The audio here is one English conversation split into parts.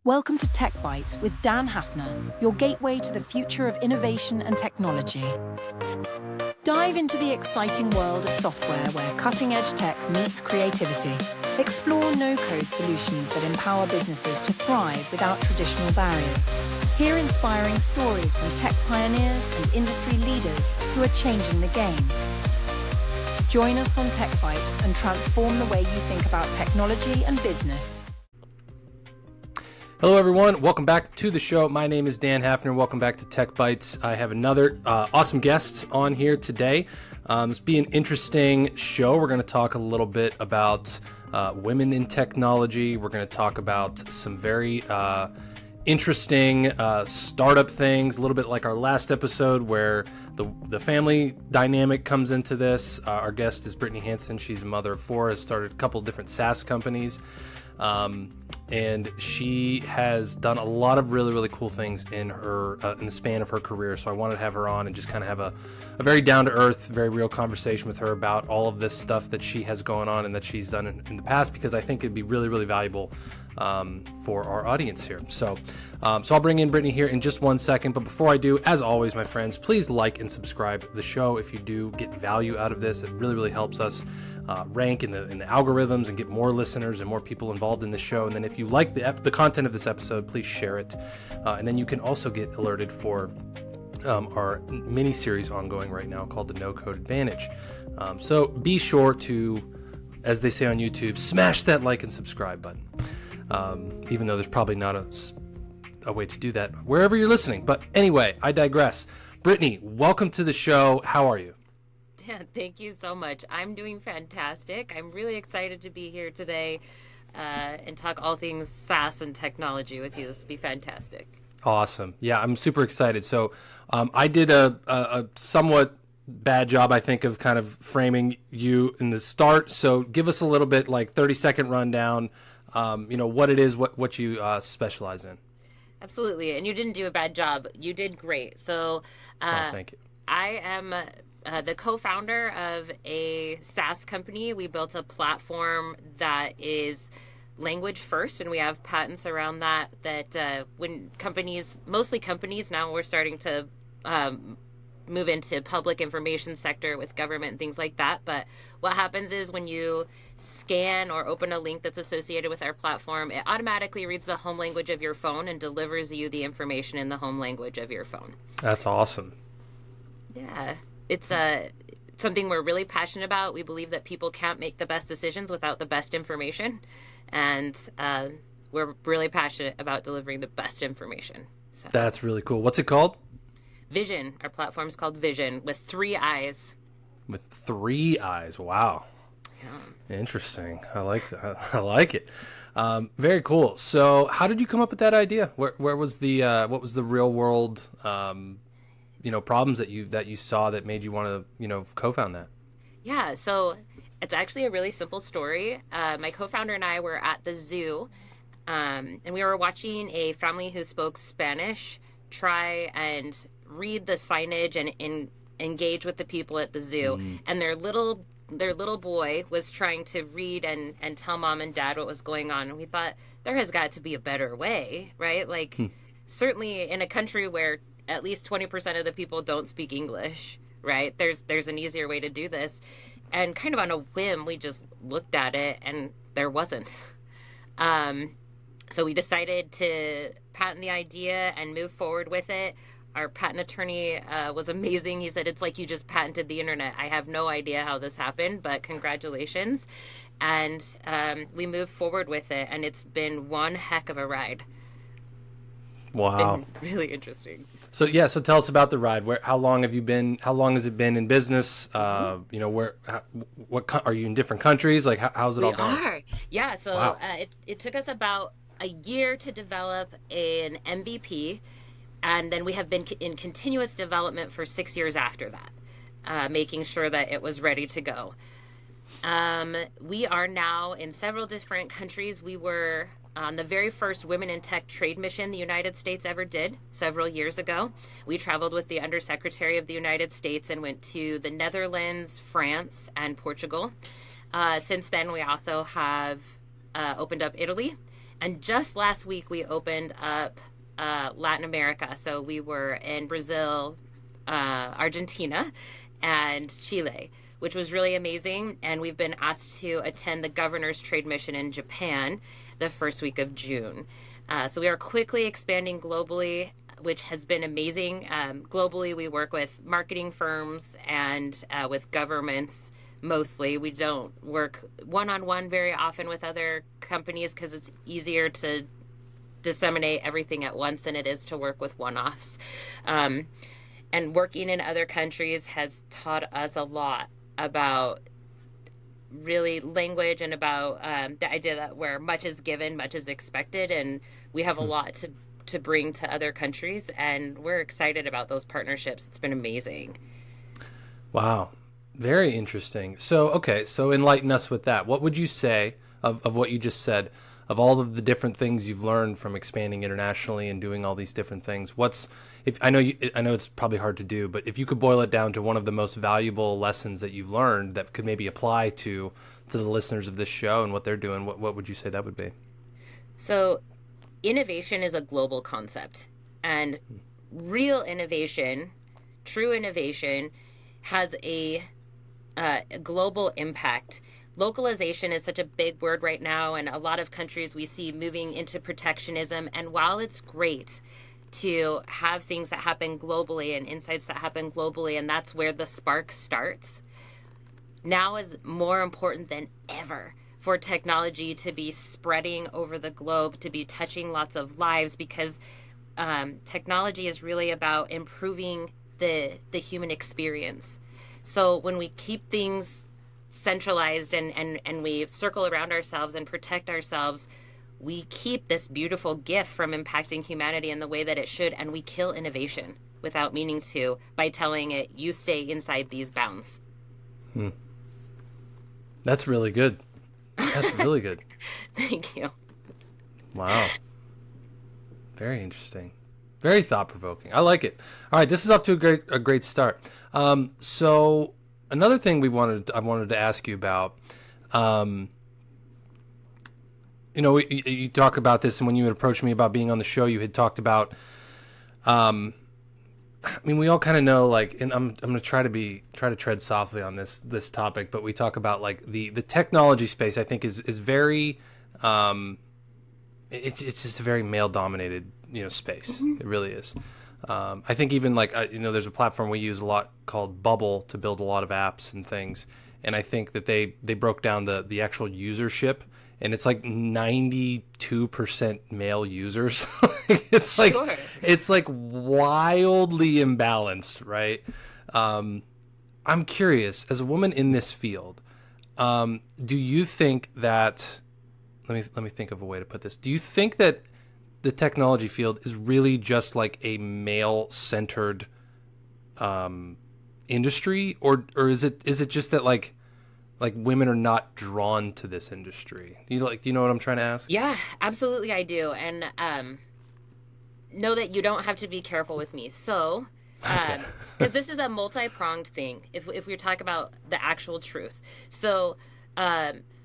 Welcome to Tech Bytes with Dan Hafner, your gateway to the future of innovation and technology. Dive into the exciting world of software where cutting-edge tech meets creativity. Explore no-code solutions that empower businesses to thrive without traditional barriers. Hear inspiring stories from tech pioneers and industry leaders who are changing the game. Join us on Tech Bytes and transform the way you think about technology and business. Hello everyone, welcome back to the show. My name is Dan Hafner. Welcome back to Tech Bytes. I have another awesome guest on here today. It's be an interesting show. We're going to talk a little bit about women in technology. We're going to talk about some very interesting startup things, a little bit like our last episode where the family dynamic comes into this. Our guest is Brittany Hansen. She's a mother of four, has started a couple of different SaaS companies. And she has done a lot of really, really cool things in her in the span of her career. So I wanted to have her on and just kind of have a very down-to-earth, very real conversation with her about all of this stuff that she has going on and that she's done in the past, because I think it'd be really, really valuable for our audience here. So I'll bring in Brittany here in just 1 second. But before I do, as always, my friends, please like and subscribe to the show. If you do get value out of this, it really, really helps us rank in the algorithms and get more listeners and more people involved in the show. And then if you like the content of this episode, please share it. And then you can also get alerted for our mini series ongoing right now called the No Code Advantage. So be sure to, as they say on YouTube, smash that like and subscribe button. Even though there's probably not a way to do that wherever you're listening. But anyway, I digress. Brittany, welcome to the show. How are you? Dan, thank you so much. I'm doing fantastic. I'm really excited to be here today and talk all things SaaS and technology with you. This will be fantastic. Awesome. Yeah, I'm super excited. So I did a somewhat bad job, I think, of kind of framing you in the start. So give us a little bit, like 30-second rundown, what it is, what you specialize in. Absolutely. And you didn't do a bad job. You did great. So thank you. I am the co-founder of a SaaS company. We built a platform that is language first, and we have patents around that when mostly companies, now we're starting to move into public information sector with government and things like that. But what happens is when you scan or open a link that's associated with our platform, it automatically reads the home language of your phone and delivers you the information in the home language of your phone. That's awesome. Yeah, it's something we're really passionate about. We believe that people can't make the best decisions without the best information. And we're really passionate about delivering the best information. So. That's really cool. What's it called? Vision. Our platform is called Vision with 3 eyes. With 3 eyes. Wow. Yeah. Interesting. I like that. I like it. Very cool. So how did you come up with that idea? Where was what was the real world, problems that you saw that made you want to, co-found that? Yeah. So it's actually a really simple story. My co-founder and I were at the zoo, and we were watching a family who spoke Spanish try and read the signage and engage with the people at the zoo. And their little boy was trying to read and tell mom and dad what was going on. And we thought, there has got to be a better way, right? Like, certainly in a country where at least 20% of the people don't speak English, right? There's an easier way to do this. And kind of on a whim, we just looked at it and there wasn't. So we decided to patent the idea and move forward with it. Our patent attorney was amazing. He said, it's like you just patented the internet. I have no idea how this happened, but congratulations. And we moved forward with it, and it's been one heck of a ride. Wow. It's been really interesting. So tell us about the ride. How long has it been in business? What are you in different countries? Like, how's it all going? We are. Yeah. So wow. It took us about a year to develop an MVP. And then we have been in continuous development for 6 years after that, making sure that it was ready to go. We are now in several different countries. We were on the very first Women in Tech trade mission the United States ever did several years ago. We traveled with the Undersecretary of the United States and went to the Netherlands, France, and Portugal. Since then, we also have opened up Italy And just last week, we opened up Latin America. So we were in Brazil, Argentina, and Chile, which was really amazing. And we've been asked to attend the Governor's Trade Mission in Japan the first week of June. So we are quickly expanding globally, which has been amazing. Globally, we work with marketing firms and with governments mostly. We don't work one-on-one very often with other companies because it's easier to disseminate everything at once than it is to work with one-offs. And working in other countries has taught us a lot about really language and about the idea that where much is given, much is expected, and we have a lot to bring to other countries, and we're excited about those partnerships. It's been amazing. Wow. Very interesting. So, okay, so enlighten us with that. What would you say of what you just said, of all of the different things you've learned from expanding internationally and doing all these different things? I know it's probably hard to do, but if you could boil it down to one of the most valuable lessons that you've learned that could maybe apply to the listeners of this show and what they're doing, what would you say that would be? So, innovation is a global concept, and real innovation, true innovation, has a global impact. Localization is such a big word right now, and a lot of countries we see moving into protectionism. And while it's great to have things that happen globally and insights that happen globally, and that's where the spark starts, now is more important than ever for technology to be spreading over the globe, to be touching lots of lives, because technology is really about improving the human experience. So when we keep things centralized and we circle around ourselves and protect ourselves, we keep this beautiful gift from impacting humanity in the way that it should, and we kill innovation without meaning to by telling it, you stay inside these bounds. That's really good. That's really good. Thank you. Wow. Very interesting. Very thought-provoking. I like it. All right, this is off to a great start. So another thing I wanted to ask you about, you talk about this, and when you had approached me about being on the show, you had talked about, we all kind of know, like, and I'm going to try to tread softly on this topic, but we talk about like the technology space. I think is very, it's just a very male dominated, space. It really is. I think even like, there's a platform we use a lot called Bubble to build a lot of apps and things. And I think that they broke down the actual usership, and it's like 92% male users. It's like, Sure. It's like wildly imbalanced, right? I'm curious, as a woman in this field, do you think that, let me think of a way to put this. Do you think that the technology field is really just like a male-centered industry, or is it just that like women are not drawn to this industry? Do you know what I'm trying to ask? Yeah, absolutely I do. And know that you don't have to be careful with me. So, because this is a multi-pronged thing, if we talk about the actual truth. So,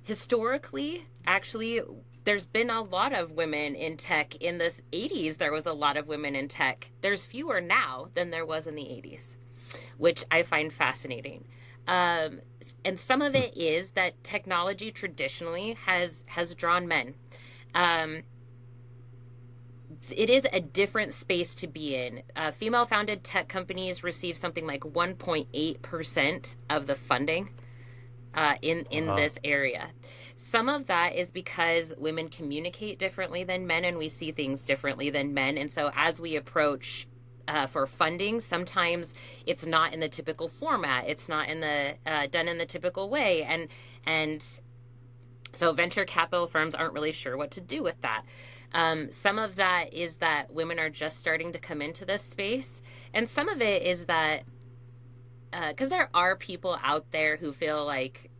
historically, actually, there's been a lot of women in tech. In the 80s, there was a lot of women in tech. There's fewer now than there was in the 80s, which I find fascinating. And some of it is that technology traditionally has drawn men. It is a different space to be in. Female-founded tech companies receive something like 1.8% of the funding in this area. Some of that is because women communicate differently than men, and we see things differently than men. And so as we approach for funding, sometimes it's not in the typical format. It's not in the done in the typical way, and so venture capital firms aren't really sure what to do with that. Some of that is that women are just starting to come into this space, and some of it is that because there are people out there who feel like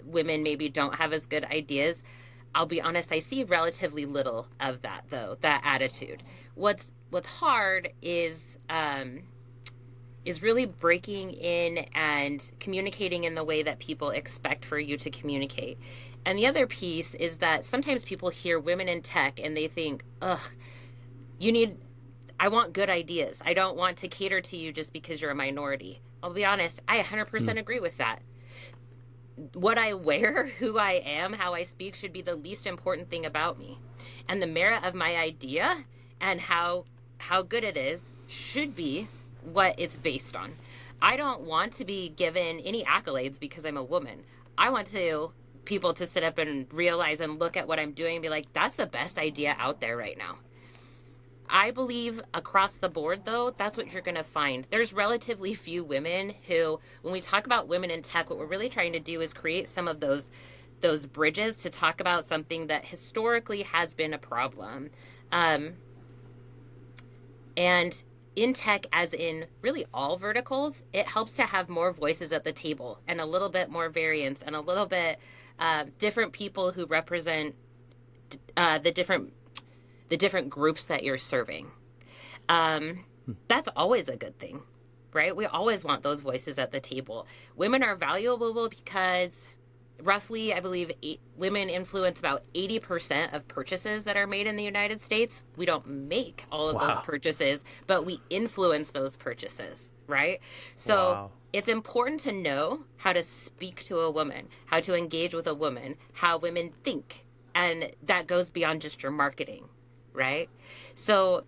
women maybe don't have as good ideas. I'll be honest, I see relatively little of that, though, that attitude. What's hard is really breaking in and communicating in the way that people expect for you to communicate. And the other piece is that sometimes people hear women in tech and they think, ugh, I want good ideas. I don't want to cater to you just because you're a minority. I'll be honest, I 100% agree with that. What I wear, who I am, how I speak should be the least important thing about me. And the merit of my idea and how good it is should be what it's based on. I don't want to be given any accolades because I'm a woman. I want people to sit up and realize and look at what I'm doing and be like, that's the best idea out there right now. I believe across the board, though, that's what you're going to find. There's relatively few women who, when we talk about women in tech, what we're really trying to do is create some of those bridges to talk about something that historically has been a problem. And in tech, as in really all verticals, it helps to have more voices at the table and a little bit more variance and a little bit different people who represent the different groups that you're serving. That's always a good thing, right? We always want those voices at the table. Women are valuable because roughly, I believe, women influence about 80% of purchases that are made in the United States. We don't make all of those purchases, but we influence those purchases, right? So it's important to know how to speak to a woman, how to engage with a woman, how women think. And that goes beyond just your marketing, right? So,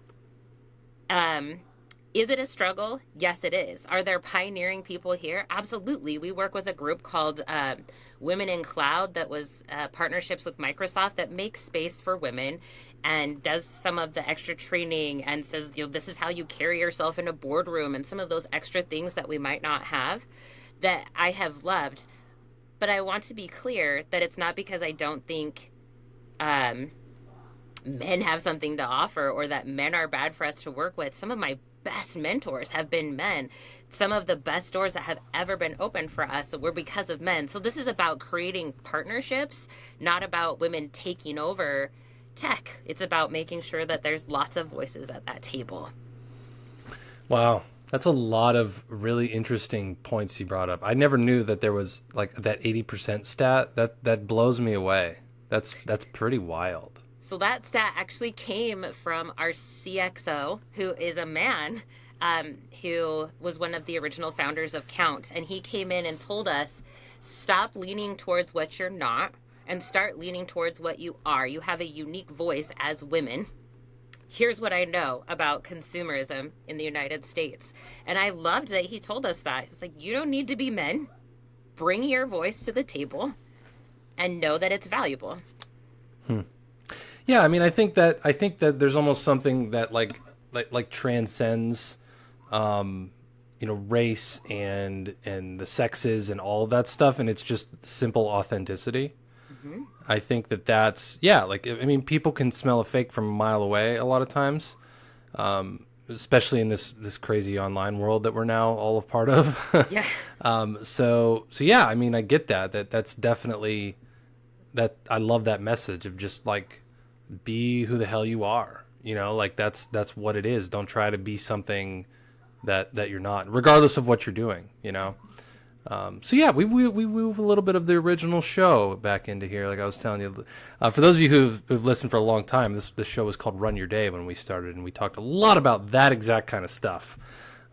is it a struggle? Yes, it is. Are there pioneering people here? Absolutely. We work with a group called Women in Cloud that was partnerships with Microsoft that makes space for women and does some of the extra training and says, this is how you carry yourself in a boardroom and some of those extra things that we might not have that I have loved. But I want to be clear that it's not because I don't think men have something to offer or that men are bad for us to work with. Some of my best mentors have been men. Some of the best doors that have ever been opened for us were because of men. So this is about creating partnerships, not about women taking over tech. It's about making sure that there's lots of voices at that table. Wow. That's a lot of really interesting points you brought up. I never knew that there was like that 80% stat. That blows me away. That's pretty wild. So that stat actually came from our CXO, who is a man who was one of the original founders of Count. And he came in and told us, stop leaning towards what you're not and start leaning towards what you are. You have a unique voice as women. Here's what I know about consumerism in the United States. And I loved that he told us that. He was like, you don't need to be men. Bring your voice to the table and know that it's valuable. Yeah, I mean, I think that there's almost something that like transcends, race and the sexes and all of that stuff, and it's just simple authenticity. Mm-hmm. I think that's people can smell a fake from a mile away a lot of times, especially in this crazy online world that we're now all a part of. Yeah. So yeah, I mean, I get that's definitely that. I love that message of just like, be who the hell you are, that's what it is. Don't try to be something that you're not, regardless of what you're doing, So yeah, we move a little bit of the original show back into here. Like I was telling you, for those of you who've listened for a long time, this show was called Run Your Day when we started, and we talked a lot about that exact kind of stuff.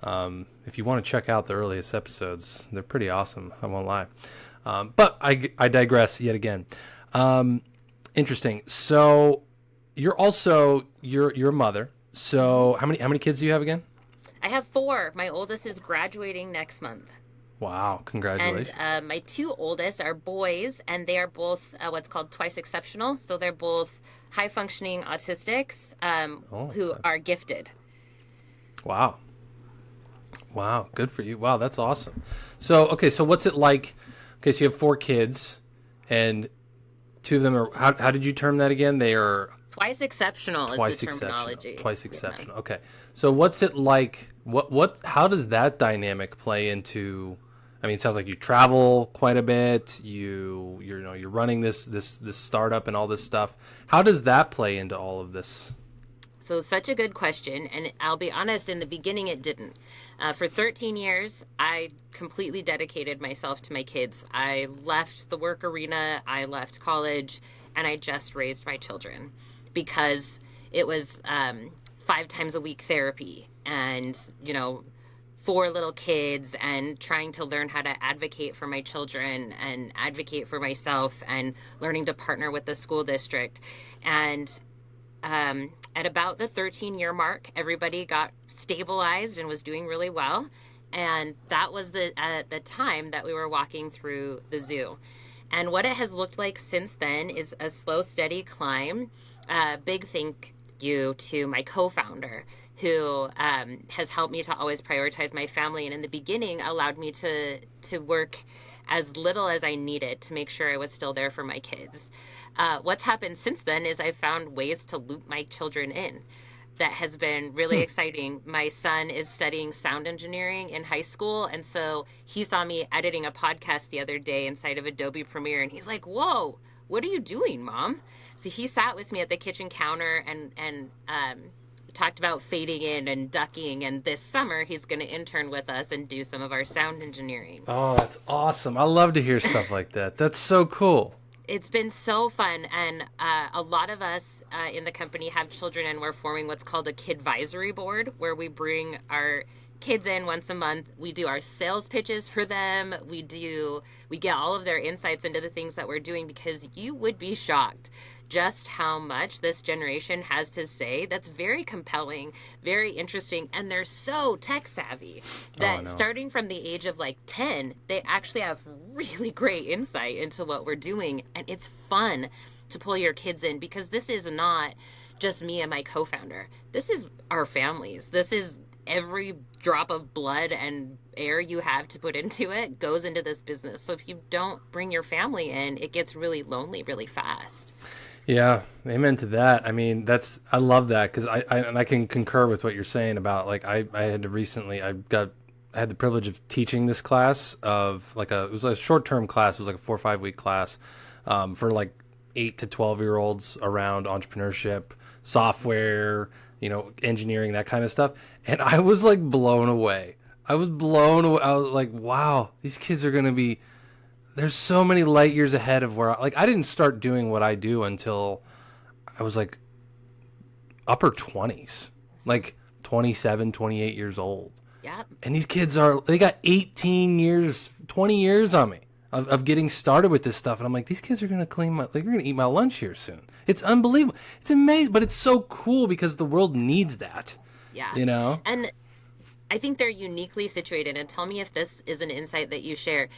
If you want to check out the earliest episodes, they're pretty awesome. I won't lie. But I digress yet again. Interesting. So you're a mother. So how many kids do you have again? I have 4. My oldest is graduating next month. Wow, congratulations. And my 2 oldest are boys, and they are both what's called twice exceptional. So they're both high-functioning autistics who are gifted. Wow, good for you. Wow, that's awesome. So, okay, so what's it like? Okay, so you have 4 kids, and 2 of them are, how did you term that again? They are... Twice exceptional is the terminology. Twice exceptional. Yeah. Okay. So what's it like? How does that dynamic play into? I mean, it sounds like you travel quite a bit. You're running this startup and all this stuff. How does that play into all of this? So such a good question. And I'll be honest, in the beginning, it didn't. For 13 years, I completely dedicated myself to my kids. I left the work arena, I left college, and I just raised my children because it was 5 times a week therapy and, 4 little kids and trying to learn how to advocate for my children and advocate for myself and learning to partner with the school district. And at about the 13-year mark, everybody got stabilized and was doing really well. And that was the time that we were walking through the zoo. And what it has looked like since then is a slow, steady climb. Big thank you to my co-founder, who has helped me to always prioritize my family. And in the beginning, allowed me to work as little as I needed to make sure I was still there for my kids. What's happened since then is I've found ways to loop my children in. That has been really exciting. My son is studying sound engineering in high school. And so he saw me editing a podcast the other day inside of Adobe Premiere. And he's like, whoa, what are you doing, Mom? So he sat with me at the kitchen counter and talked about fading in and ducking. And this summer, he's going to intern with us and do some of our sound engineering. Oh, that's awesome. I love to hear stuff like that. That's so cool. It's been so fun, and a lot of us in the company have children, and we're forming what's called a kid advisory board, where we bring our kids in once a month. We do our sales pitches for them. We get all of their insights into the things that we're doing, because you would be shocked just how much this generation has to say that's very compelling, very interesting, and they're so tech savvy that starting from the age of 10, they actually have really great insight into what we're doing. And it's fun to pull your kids in, because this is not just me and my co-founder. This is our families. This is every drop of blood and air you have to put into it goes into this business. So if you don't bring your family in, it gets really lonely really fast. Yeah, amen to that. I mean, I love that, because I can concur with what you're saying about I had the privilege of teaching this class of it was a short-term class. It was like a 4 or 5 week class for 8 to 12-year-olds around entrepreneurship, software, engineering, that kind of stuff. And I was blown away. I was like, wow, these kids are going to be, there's so many light years ahead of where I didn't start doing what I do until I was upper 20s, 27, 28 years old. Yeah. And these kids they got 18 years, 20 years on me of getting started with this stuff. And I'm like, these kids are going to they're going to eat my lunch here soon. It's unbelievable. It's amazing, but it's so cool because the world needs that. Yeah. And I think they're uniquely situated. And tell me if this is an insight that you share.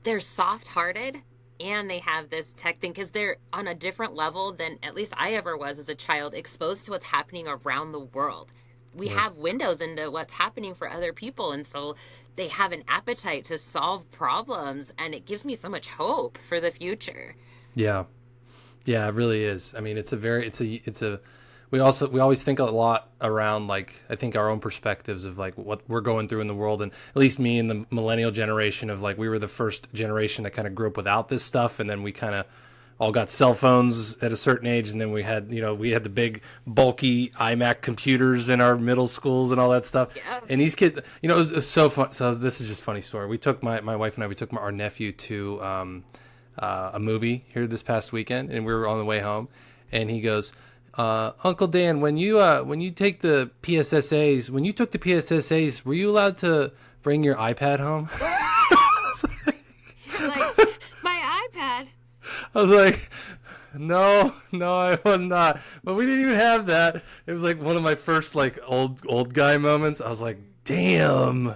They're soft-hearted, and they have this tech thing because they're on a different level than at least I ever was as a child, exposed to what's happening around the world. We have windows into what's happening for other people, and so they have an appetite to solve problems, and it gives me so much hope for the future. Yeah, it really is. I mean, we always think a lot around I think our own perspectives of what we're going through in the world, and at least me and the millennial generation of we were the first generation that kind of grew up without this stuff, and then we kind of all got cell phones at a certain age, and then we had the big bulky iMac computers in our middle schools and all that stuff. Yeah. And these kids, it was so fun. So this is just a funny story. We took my wife and I, our nephew to a movie here this past weekend, and we were on the way home, and he goes, Uncle Dan, when you took the PSSAs, were you allowed to bring your iPad home? You're like, my iPad. I was like, no, I was not. But we didn't even have that. It was one of my first old guy moments. I was like, damn,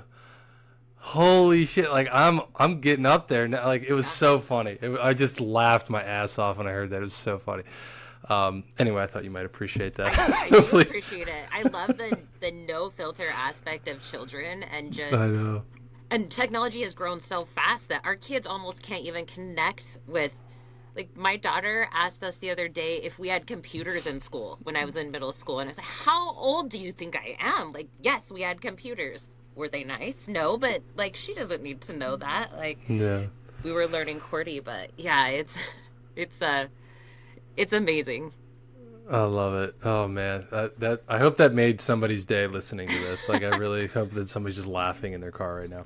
holy shit! I'm getting up there now. It was so funny. I just laughed my ass off when I heard that. It was so funny. Anyway, I thought you might appreciate that. I do appreciate it. I love the no filter aspect of children, and just I know. And technology has grown so fast that our kids almost can't even connect with. My daughter asked us the other day if we had computers in school when I was in middle school, and I was like, "How old do you think I am?" Yes, we had computers. Were they nice? No, but she doesn't need to know that. Yeah. We were learning QWERTY, but yeah, it's amazing. I love it. Oh man, that I hope that made somebody's day listening to this. Like, I really hope that somebody's just laughing in their car right now.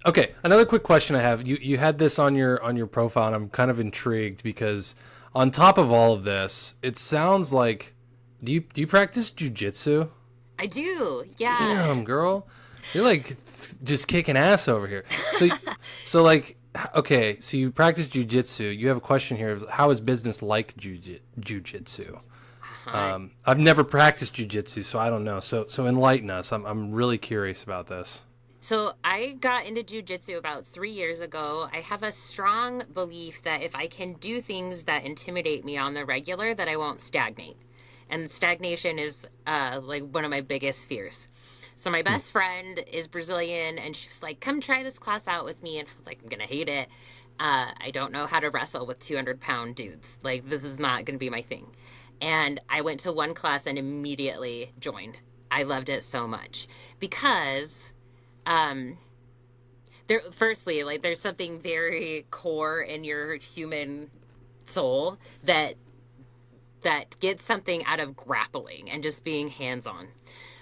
Okay, another quick question I have. You had this on your profile, and I'm kind of intrigued because on top of all of this, it sounds like do you practice jiu-jitsu? I do. Yeah. Damn, girl, you're like just kicking ass over here. So like, okay, so you practice jiu-jitsu. You have a question here. How is business like jiu-jitsu? I've never practiced jiu-jitsu, so I don't know. So enlighten us. I'm really curious about this. So I got into jiu-jitsu about 3 years ago. I have a strong belief that if I can do things that intimidate me on the regular, that I won't stagnate. And stagnation is like one of my biggest fears. So my best friend is Brazilian, and she was like, come try this class out with me. And I was like, I'm going to hate it. I don't know how to wrestle with 200-pound dudes. Like, this is not going to be my thing. And I went to one class and immediately joined. I loved it so much because firstly, like, there's something very core in your human soul that gets something out of grappling and just being hands-on.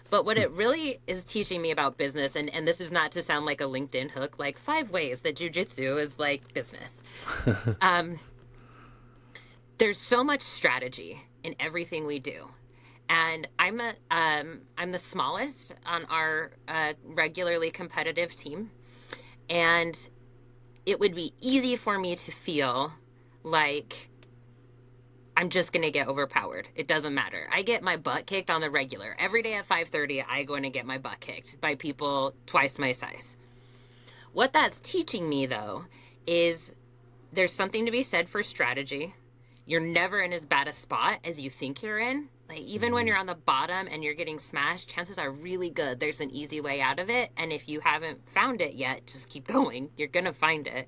But what it really is teaching me about business, and this is not to sound like a LinkedIn hook, like 5 ways that jiu-jitsu is like business. There's so much strategy in everything we do. And I'm the smallest on our regularly competitive team. And it would be easy for me to feel like I'm just going to get overpowered. It doesn't matter. I get my butt kicked on the regular. Every day at 5:30, I go in and get my butt kicked by people twice my size. What that's teaching me, though, is there's something to be said for strategy. You're never in as bad a spot as you think you're in. Like, even when you're on the bottom and you're getting smashed, chances are really good there's an easy way out of it. And if you haven't found it yet, just keep going. You're going to find it.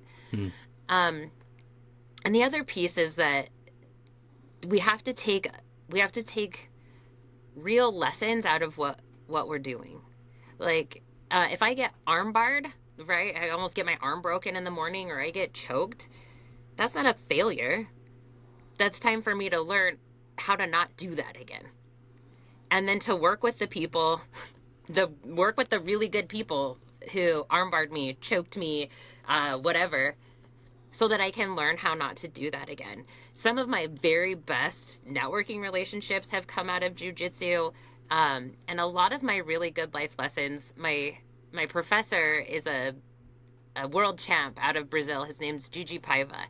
And the other piece is that we have to take real lessons out of what we're doing. Like, if I get arm barred, right? I almost get my arm broken in the morning, or I get choked. That's not a failure. That's time for me to learn how to not do that again. And then to work with the people, work with the really good people who armbarred me, choked me, whatever, so that I can learn how not to do that again. Some of my very best networking relationships have come out of jiu-jitsu. And a lot of my really good life lessons, my professor is a world champ out of Brazil. His name's Gigi Paiva.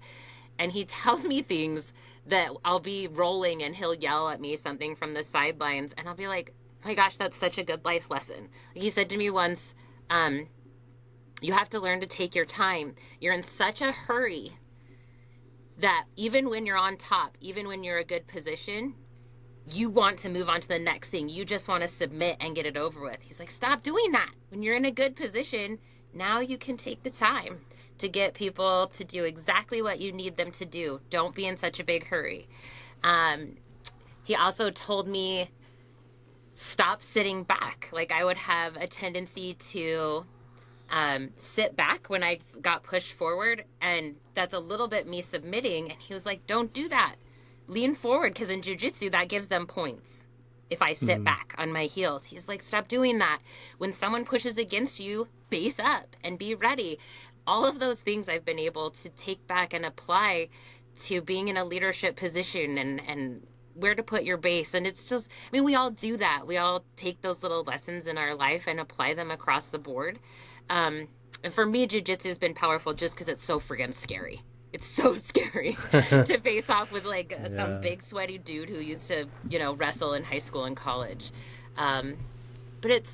And he tells me things that I'll be rolling and he'll yell at me something from the sidelines. And I'll be like, oh my gosh, that's such a good life lesson. He said to me once, you have to learn to take your time. You're in such a hurry that even when you're on top, even when you're a good position, you want to move on to the next thing. You just want to submit and get it over with. He's like, stop doing that. When you're in a good position, now you can take the time to get people to do exactly what you need them to do. Don't be in such a big hurry. He also told me, stop sitting back. Like, I would have a tendency to sit back when I got pushed forward, and that's a little bit me submitting. And he was like, don't do that. Lean forward, because in jiu-jitsu, that gives them points. If I sit back on my heels, he's like, stop doing that. When someone pushes against you, base up and be ready. All of those things I've been able to take back and apply to being in a leadership position and where to put your base. And it's just, I mean, we all do that. We all take those little lessons in our life and apply them across the board. And for me, jiu-jitsu has been powerful just because it's so friggin' scary. It's so scary to face off with like some big sweaty dude who used to, wrestle in high school and college. But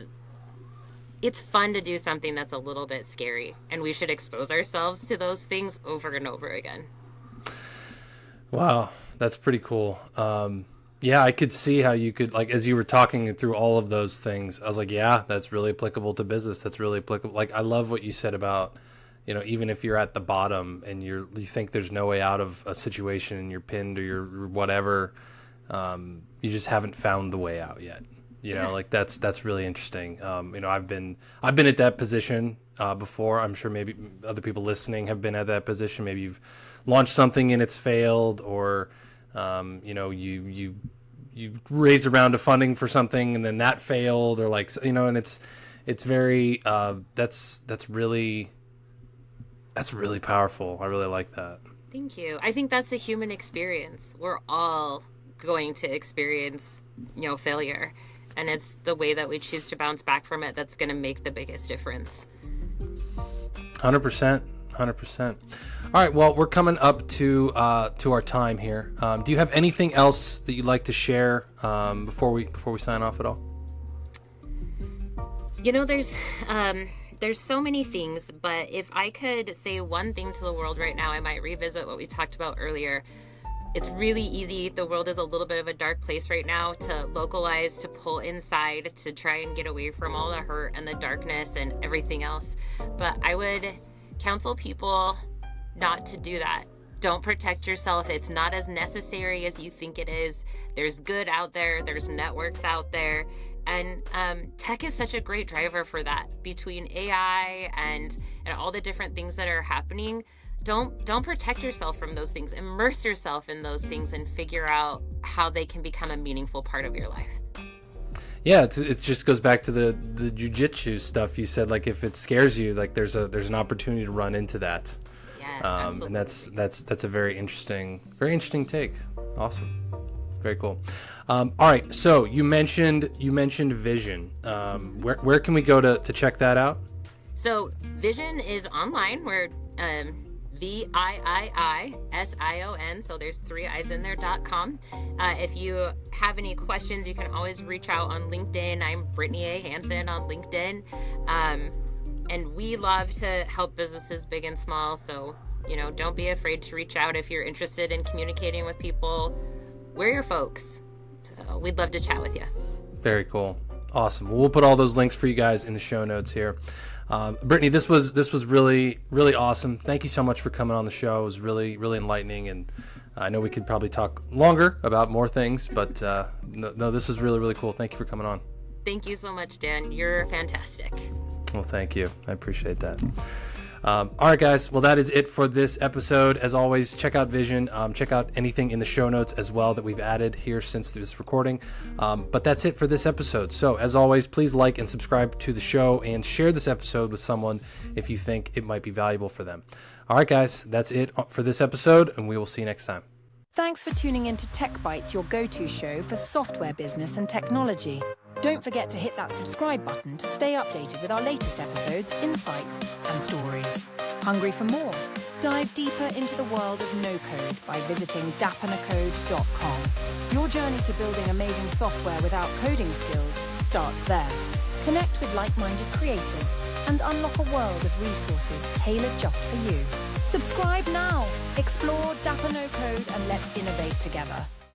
it's fun to do something that's a little bit scary, and we should expose ourselves to those things over and over again. Wow, that's pretty cool. Yeah, I could see how you could, like, as you were talking through all of those things, I was like, yeah, that's really applicable to business. That's really applicable. Like, I love what you said about, even if you're at the bottom and you think there's no way out of a situation and you're pinned or you're whatever, you just haven't found the way out yet. Like that's really interesting. I've been at that position before. I'm sure maybe other people listening have been at that position. Maybe you've launched something and it's failed, or You raised a round of funding for something and then that failed, or like, and it's very that's really powerful. I really like that. Thank you. I think that's the human experience. We're all going to experience, failure, and it's the way that we choose to bounce back from it that's going to make the biggest difference. 100%. All right, well, we're coming up to our time here. Do you have anything else that you'd like to share before we sign off at all? There's so many things, but if I could say one thing to the world right now, I might revisit what we talked about earlier. It's really easy. The world is a little bit of a dark place right now, to localize, to pull inside, to try and get away from all the hurt and the darkness and everything else. But I would counsel people not to do that. Don't protect yourself. It's not as necessary as you think it is. There's good out there. There's networks out there. And tech is such a great driver for that. Between AI and all the different things that are happening, don't protect yourself from those things. Immerse yourself in those things and figure out how they can become a meaningful part of your life. Yeah, it just goes back to the jiu-jitsu stuff you said. Like, if it scares you, like there's an opportunity to run into that. Yeah, absolutely. And that's a very interesting take. Awesome. Very cool. All right. So you mentioned Vision. Where can we go to check that out? So Vision is online. We're VIIISION. So there's 3 I's in there.com. If you have any questions, you can always reach out on LinkedIn. I'm Brittany Hansen on LinkedIn. And we love to help businesses big and small. So, don't be afraid to reach out if you're interested in communicating with people. We're your folks. So we'd love to chat with you. Very cool. Awesome. Well, we'll put all those links for you guys in the show notes here. Brittany, this was really, really awesome. Thank you so much for coming on the show. It was really, really enlightening, and I know we could probably talk longer about more things, but no, this was really, really cool. Thank you for coming on. Thank you so much, Dan. You're fantastic. Well, thank you. I appreciate that. All right, guys. Well, that is it for this episode. As always, check out Vision. Check out anything in the show notes as well that we've added here since this recording. But that's it for this episode. So, as always, please like and subscribe to the show and share this episode with someone if you think it might be valuable for them. All right, guys. That's it for this episode, and we will see you next time. Thanks for tuning in to Tech Bytes, your go-to show for software business and technology. Don't forget to hit that subscribe button to stay updated with our latest episodes, insights, and stories. Hungry for more? Dive deeper into the world of no-code by visiting dapanacode.com. Your journey to building amazing software without coding skills starts there. Connect with like-minded creators and unlock a world of resources tailored just for you. Subscribe now. Explore Dapa No Code and let's innovate together.